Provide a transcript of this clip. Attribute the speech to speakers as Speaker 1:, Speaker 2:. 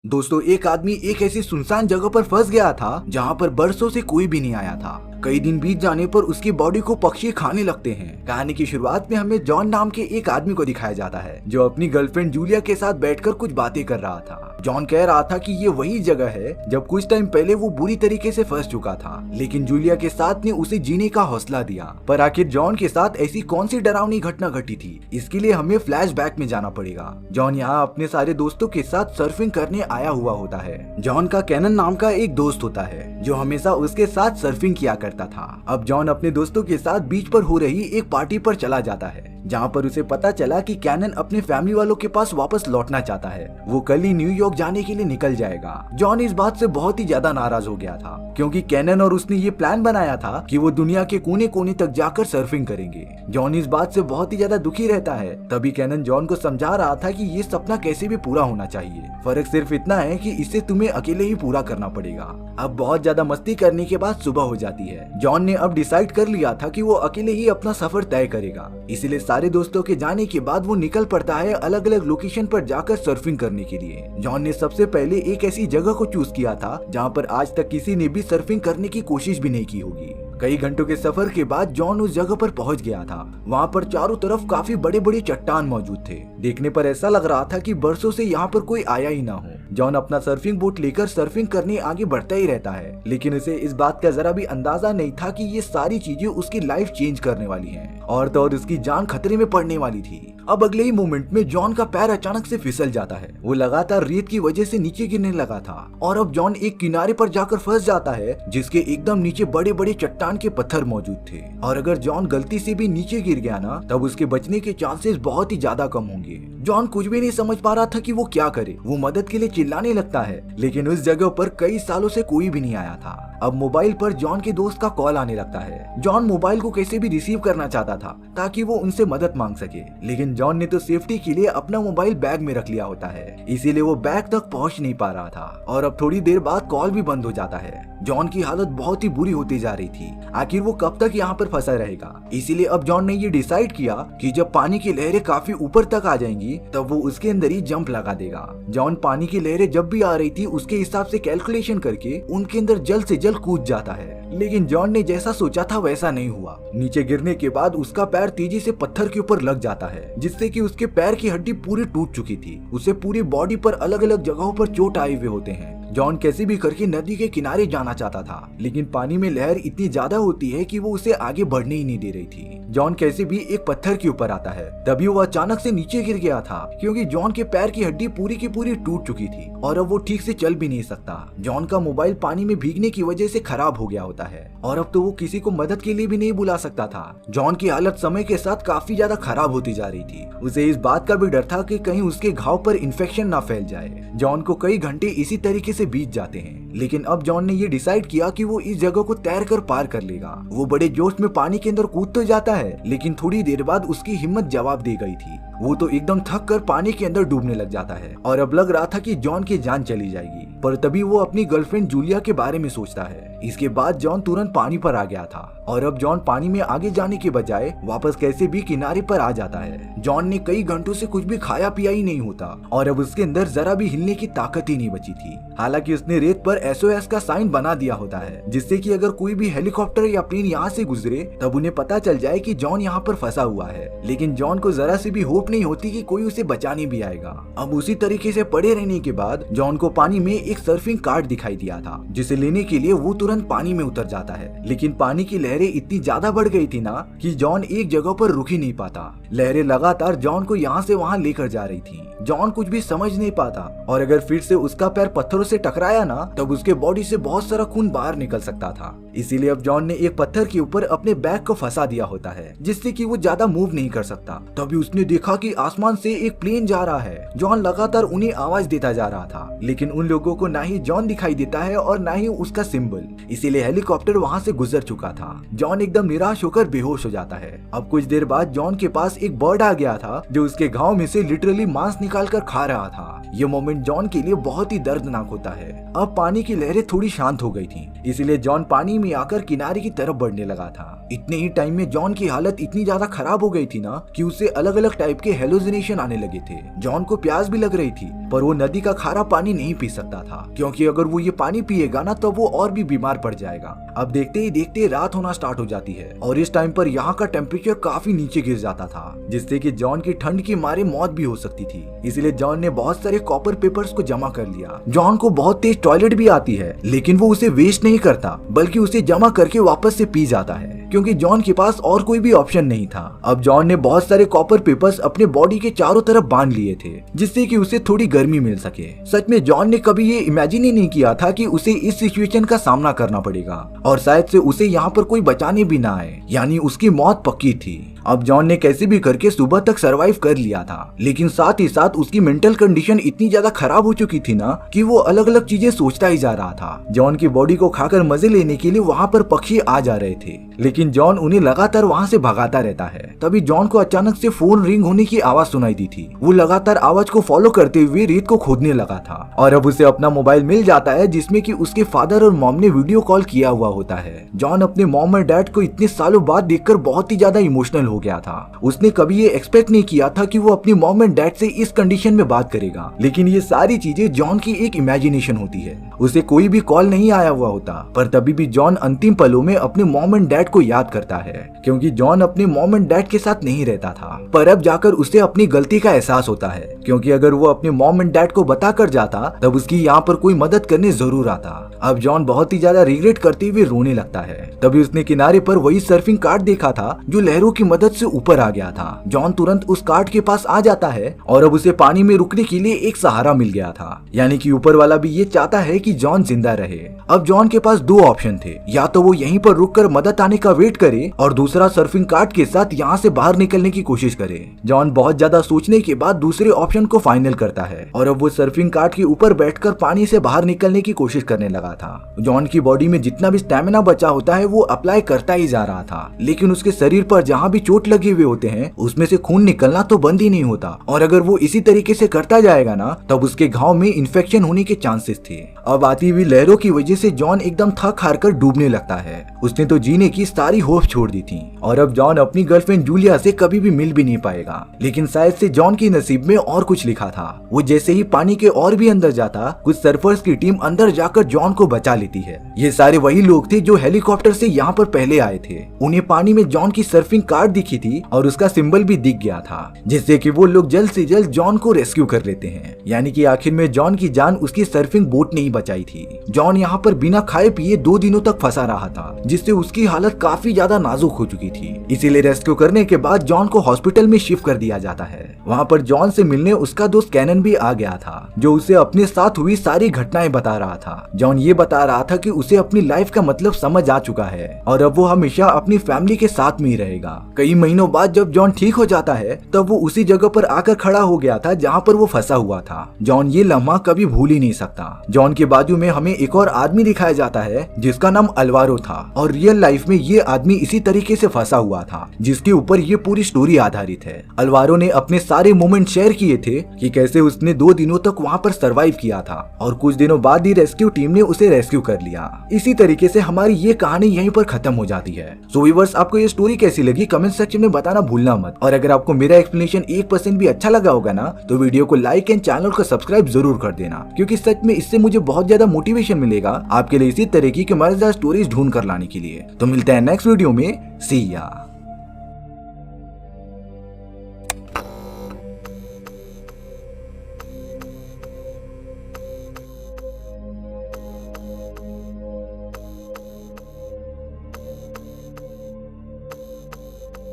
Speaker 1: दोस्तों, एक आदमी एक ऐसी सुनसान जगह पर फंस गया था जहाँ पर बरसों से कोई भी नहीं आया था। कई दिन बीत जाने पर उसकी बॉडी को पक्षी खाने लगते हैं। कहानी की शुरुआत में हमें जॉन नाम के एक आदमी को दिखाया जाता है जो अपनी गर्लफ्रेंड जूलिया के साथ बैठकर कुछ बातें कर रहा था। जॉन कह रहा था कि ये वही जगह है जब कुछ टाइम पहले वो बुरी तरीके से फंस चुका था, लेकिन जूलिया के साथ ने उसे जीने का हौसला दिया। पर आखिर जॉन के साथ ऐसी कौन सी डरावनी घटना घटी थी, इसके लिए हमें फ्लैशबैक में जाना पड़ेगा। जॉन यहाँ अपने सारे दोस्तों के साथ सर्फिंग करने आया हुआ होता है। जॉन का कैनन नाम का एक दोस्त होता है जो हमेशा उसके साथ सर्फिंग किया करता था। अब जॉन अपने दोस्तों के साथ बीच पर हो रही एक पार्टी पर चला जाता है जहाँ पर उसे पता चला कि कैनन अपने फैमिली वालों के पास वापस लौटना चाहता है। वो कल ही न्यूयॉर्क जाने के लिए निकल जाएगा। जॉन इस बात से बहुत ही ज्यादा नाराज हो गया था क्योंकि कैनन और उसने ये प्लान बनाया था कि वो दुनिया के कोने कोने तक जाकर सर्फिंग करेंगे। जॉन इस बात से बहुत ही ज्यादा दुखी रहता है। तभी कैनन जॉन को समझा रहा था कि ये सपना कैसे भी पूरा होना चाहिए, फर्क सिर्फ इतना है कि इसे तुम्हें अकेले ही पूरा करना पड़ेगा। अब बहुत ज्यादा मस्ती करने के बाद सुबह हो जाती है। जॉन ने अब डिसाइड कर लिया था कि वो अकेले ही अपना सफर तय करेगा, इसलिए सारे दोस्तों के जाने के बाद वो निकल पड़ता है अलग अलग लोकेशन पर जाकर सर्फिंग करने के लिए। जॉन ने सबसे पहले एक ऐसी जगह को चूज किया था जहाँ पर आज तक किसी ने भी सर्फिंग करने की कोशिश भी नहीं की होगी। कई घंटों के सफर के बाद जॉन उस जगह पर पहुंच गया था। वहाँ पर चारों तरफ काफी बड़े बड़े चट्टान मौजूद थे। देखने पर ऐसा लग रहा था कि बरसों से यहाँ पर कोई आया ही ना हो। जॉन अपना सर्फिंग बोट लेकर सर्फिंग करने आगे बढ़ता ही रहता है, लेकिन उसे इस बात का जरा भी अंदाजा नहीं था कि ये सारी चीजें उसकी लाइफ चेंज करने वाली हैं और तो और उसकी जान खतरे में पड़ने वाली थी। अब अगले ही मोमेंट में जॉन का पैर अचानक से फिसल जाता है। वो लगातार रेत की वजह से नीचे गिरने लगा था और अब जॉन एक किनारे पर जाकर फंस जाता है जिसके एकदम नीचे बड़े बड़े चट्टान के पत्थर मौजूद थे। और अगर जॉन गलती से भी नीचे गिर गया ना, तब उसके बचने के चांसेस बहुत ही ज्यादा कम होंगे। जॉन कुछ भी नहीं समझ पा रहा था कि वो क्या करे। वो मदद के लिए चिल्लाने लगता है, लेकिन उस जगह पर कई सालों से कोई भी नहीं आया था। अब मोबाइल पर जॉन के दोस्त का कॉल आने लगता है। जॉन मोबाइल को कैसे भी रिसीव करना चाहता था ताकि वो उनसे मदद मांग सके, लेकिन जॉन ने तो सेफ्टी के लिए अपना मोबाइल बैग में रख लिया होता है, इसीलिए वो बैग तक पहुंच नहीं पा रहा था। और अब थोड़ी देर बाद कॉल भी बंद हो जाता है। जॉन की हालत बहुत ही बुरी होती जा रही थी। आखिर वो कब तक यहाँ पर फंसा रहेगा। इसीलिए अब जॉन ने ये डिसाइड किया कि जब पानी की लहरें काफी ऊपर तक आ जाएंगी तब वो उसके अंदर ही जंप लगा देगा। जॉन पानी की लहरें जब भी आ रही थी उसके हिसाब से कैलकुलेशन करके उनके अंदर जल्द से जल्द कूद जाता है, लेकिन जॉन ने जैसा सोचा था वैसा नहीं हुआ। नीचे गिरने के बाद उसका पैर तेजी से पत्थर के ऊपर लग जाता है जिससे कि उसके पैर की हड्डी पूरी टूट चुकी थी। उसे पूरी बॉडी पर अलग अलग जगहों पर चोट आए हुए होते हैं। जॉन कैसे भी करके नदी के किनारे जाना चाहता था, लेकिन पानी में लहर इतनी ज्यादा होती है कि वो उसे आगे बढ़ने ही नहीं दे रही थी। जॉन कैसे भी एक पत्थर के ऊपर आता है, तभी वो अचानक से नीचे गिर गया था क्योंकि जॉन के पैर की हड्डी पूरी की पूरी टूट चुकी थी और अब वो ठीक से चल भी नहीं सकता। जॉन का मोबाइल पानी में भीगने की वजह से खराब हो गया होता है और अब तो वो किसी को मदद के लिए भी नहीं बुला सकता था। जॉन की हालत समय के साथ काफी ज्यादा खराब होती जा रही थी। उसे इस बात का भी डर था कि कहीं उसके घाव पर इन्फेक्शन ना फैल जाए। जॉन को कई घंटे इसी तरीके से बीत जाते हैं, लेकिन अब जॉन ने ये डिसाइड किया कि वो इस जगह को तैर कर पार कर लेगा। वो बड़े जोश में पानी के अंदर कूद तो जाता है, लेकिन थोड़ी देर बाद उसकी हिम्मत जवाब दे गई थी। वो तो एकदम थक कर पानी के अंदर डूबने लग जाता है और अब लग रहा था कि जॉन की जान चली जाएगी। पर तभी वो अपनी गर्लफ्रेंड जूलिया के बारे में सोचता है। इसके बाद जॉन तुरंत पानी पर आ गया था और अब जॉन पानी में आगे जाने के बजाय वापस कैसे भी किनारे पर आ जाता है। जॉन ने कई घंटों से कुछ भी खाया पिया ही नहीं होता और अब उसके अंदर जरा भी हिलने की ताकत ही नहीं बची थी। हालांकि उसने रेत पर SOS का साइन बना दिया होता है जिससे कि अगर कोई भी हेलीकॉप्टर या प्लेन यहाँ से गुजरे तब उन्हें पता चल जाए कि जॉन यहाँ पर फंसा हुआ है। लेकिन जॉन को जरा सी भी होप नहीं होती कि कोई उसे बचाने भी आएगा। अब उसी तरीके से पड़े रहने के बाद जॉन को पानी में एक सर्फिंग कार्ड दिखाई दिया था जिसे लेने के लिए वो तुरंत पानी में उतर जाता है, लेकिन पानी की लहरें इतनी ज्यादा बढ़ गई थी ना कि जॉन एक जगह पर रुक ही नहीं पाता। लहरें लगातार जॉन को यहाँ से वहाँ लेकर जा रही थी। जॉन कुछ भी समझ नहीं पाता और अगर फिर से उसका पैर पत्थरों से टकराया ना तब उसके बॉडी से बहुत सारा खून बाहर निकल सकता था। इसीलिए अब जॉन ने एक पत्थर के ऊपर अपने बैग को फंसा दिया होता है जिससे कि वो ज्यादा मूव नहीं कर सकता। तभी उसने देखा कि आसमान से एक प्लेन जा रहा है। जॉन लगातार उन्हें आवाज देता जा रहा था, लेकिन उन लोगों को ना ही जॉन दिखाई देता है और ना ही उसका सिंबल, इसीलिए हेलीकॉप्टर वहाँ से गुजर चुका था। जॉन एकदम निराश होकर बेहोश हो जाता है। अब कुछ देर बाद जॉन के पास एक बर्ड आ गया था जो उसके घाव में से लिटरली मांस निकाल कर खा रहा था। ये मोमेंट जॉन के लिए बहुत ही दर्दनाक होता है। अब पानी की लहरें थोड़ी शांत हो गई थी, इसलिए जॉन पानी में आकर किनारे की तरफ बढ़ने लगा था। इतने ही टाइम में जॉन की हालत इतनी ज्यादा खराब हो गई थी ना कि उसे अलग अलग टाइप के हेलुसिनेशन आने लगे थे। जॉन को प्यास भी लग रही थी, पर वो नदी का खारा पानी नहीं पी सकता था, क्योंकि अगर वो ये पानी पिएगा ना तो वो और भी बीमार पड़ जाएगा। अब देखते ही देखते रात होना स्टार्ट हो जाती है और इस टाइम पर यहाँ का टेम्परेचर काफी नीचे गिर जाता था, जिससे कि जॉन की ठंड के मारे मौत भी हो सकती थी। इसलिए जॉन ने बहुत सारे कॉपर पेपर्स को जमा कर लिया। जॉन को बहुत तेज टॉयलेट भी आती है, लेकिन वो उसे वेस्ट नहीं करता, बल्कि उसे जमा करके वापस से पी जाता है, क्योंकि जॉन के पास और कोई भी ऑप्शन नहीं था। अब जॉन ने बहुत सारे कॉपर पेपर्स अपने बॉडी के चारों तरफ बांध लिए थे, जिससे कि उसे थोड़ी गर्मी मिल सके। सच में जॉन ने कभी ये इमेजिन ही नहीं किया था कि उसे इस सिचुएशन का सामना करना पड़ेगा और शायद से उसे यहाँ पर कोई बचाने भी ना आए, यानी उसकी मौत पक्की थी। अब जॉन ने कैसे भी करके सुबह तक सरवाइव कर लिया था, लेकिन साथ ही साथ उसकी मेंटल कंडीशन इतनी ज्यादा खराब हो चुकी थी ना कि वो अलग अलग चीजें सोचता ही जा रहा था। जॉन की बॉडी को खाकर मजे लेने के लिए वहाँ पर पक्षी आ जा रहे थे, लेकिन जॉन उन्हें लगातार वहाँ से भगाता रहता है। तभी जॉन को अचानक से फोन रिंग होने की आवाज सुनाई दी थी। वो लगातार आवाज को फॉलो करते हुए रेत को खोदने लगा था और अब उसे अपना मोबाइल मिल जाता है, जिसमें कि उसके फादर और मॉम ने वीडियो कॉल किया हुआ होता है। जॉन अपने मॉम और डैड को इतने सालों बाद देखकर बहुत ही ज्यादा इमोशनल हो गया था। उसने कभी ये एक्सपेक्ट नहीं किया था कि वो अपनी मॉम एंड डैड से इस कंडीशन में बात करेगा, लेकिन ये सारी चीजें जॉन की एक इमेजिनेशन होती है। उसे कोई भी कॉल नहीं आया हुआ होता, पर तभी भी जॉन अंतिम पलों में अपने मॉम एंड डैड को याद करता है, क्योंकि जॉन अपने मॉम एंड डैड के साथ नहीं रहता था। पर अब जाकर उसे अपनी गलती का एहसास होता है, क्योंकि अगर वो अपने मॉम एंड डैड को बता कर जाता तब उसकी यहाँ पर कोई मदद करने जरूर आता। अब जॉन बहुत ही ज्यादा रिग्रेट करते हुए रोने लगता है। तभी उसने किनारे पर वही सर्फिंग कार्ड देखा था जो लहरों की मदद से ऊपर आ गया था। जॉन तुरंत उस कार्ड के पास आ जाता है और अब उसे पानी में रुकने के लिए एक सहारा मिल गया था, यानी कि ऊपर वाला भी ये चाहता है कि जॉन जिंदा रहे। अब जॉन के पास दो ऑप्शन थे, या तो वो यहीं पर रुककर मदद आने का वेट करे और दूसरा सर्फिंग कार्ड के साथ यहाँ से बाहर निकलने की कोशिश करे। जॉन बहुत ज्यादा सोचने के बाद दूसरे ऑप्शन को फाइनल करता है और अब वो सर्फिंग कार्ड के ऊपर बैठकर पानी से बाहर निकलने की कोशिश करने लगा था। जॉन की बॉडी में जितना भी स्टेमिना बचा होता है वो अप्लाई करता ही जा रहा था, लेकिन उसके शरीर पर जहाँ भी चोट लगे हुए होते हैं उसमें से खून निकलना तो बंद ही नहीं होता, और अगर वो इसी तरीके से करता जाएगा ना तब उसके घाव में इन्फेक्शन होने के चांसेस थे। अब आती हुई लहरों की वजह से जॉन एकदम थक हार कर डूबने लगता है। उसने तो जीने की सारी होप छोड़ दी थी और अब जॉन अपनी गर्लफ्रेंड जूलिया से कभी भी मिल भी नहीं पाएगा। लेकिन शायद से जॉन के नसीब में और कुछ लिखा था। वो जैसे ही पानी के और भी अंदर जाता, कुछ सर्फर्स की टीम अंदर जाकर जॉन को बचा लेती है। ये सारे वही लोग थे जो हेलीकॉप्टर से यहाँ पर पहले आए थे। उन्हें पानी में जॉन की सर्फिंग कार्ड दिखी थी और उसका सिंबल भी दिख गया था, जिससे कि वो लोग जल्द से जल्द जॉन को रेस्क्यू कर लेते हैं। यानी कि आखिर में जॉन की जान उसकी सर्फिंग बोट ने ही बचाई थी। जॉन यहाँ पर बिना खाए पिए 2 दिनों तक फंसा रहा था, जिससे उसकी हालत काफी ज्यादा नाजुक हो चुकी थी। इसीलिए रेस्क्यू करने के बाद जॉन को हॉस्पिटल में शिफ्ट कर दिया जाता है। वहाँ पर जॉन से मिलने उसका दोस्त कैनन भी आ गया था, जो उसे अपने साथ हुई सारी घटनाएं बता रहा था। जॉन ये बता रहा था कि उसे अपनी लाइफ का मतलब समझ आ चुका है और अब वो हमेशा अपनी फैमिली के साथ में ही रहेगा। कई महीनों बाद जब जॉन ठीक हो जाता है तब वो उसी जगह पर आकर खड़ा हो गया था जहाँ पर वो फंसा हुआ था। जॉन ये लम्हा कभी भूल ही नहीं सकता। जॉन के बाजू में हमें एक और आदमी दिखाया जाता है जिसका नाम अल्वारो था, और रियल लाइफ में ये आदमी इसी तरीके से फंसा हुआ था, जिसके ऊपर ये पूरी स्टोरी आधारित है। अल्वारो ने अपने सारे मोमेंट शेयर किए थे कि कैसे उसने 2 दिनों तक वहाँ पर सरवाइव किया था और कुछ दिनों बाद ही रेस्क्यू टीम ने उसे रेस्क्यू कर लिया। इसी तरीके से हमारी ये कहानी यहीं पर खत्म हो जाती है। सो व्यूअर्स, आपको ये स्टोरी कैसी लगी कमेंट सेक्शन में बताना भूलना मत, और अगर आपको मेरा एक्सप्लेनेशन 1% भी अच्छा लगा होगा ना तो वीडियो को लाइक एंड चैनल को सब्सक्राइब जरूर कर देना, क्योंकि सच में इससे मुझे बहुत ज्यादा मोटिवेशन मिलेगा आपके लिए इसी तरीके की मजेदार स्टोरीज ढूंढ कर लाने के लिए। तो मिलते हैं नेक्स्ट वीडियो में। सी या।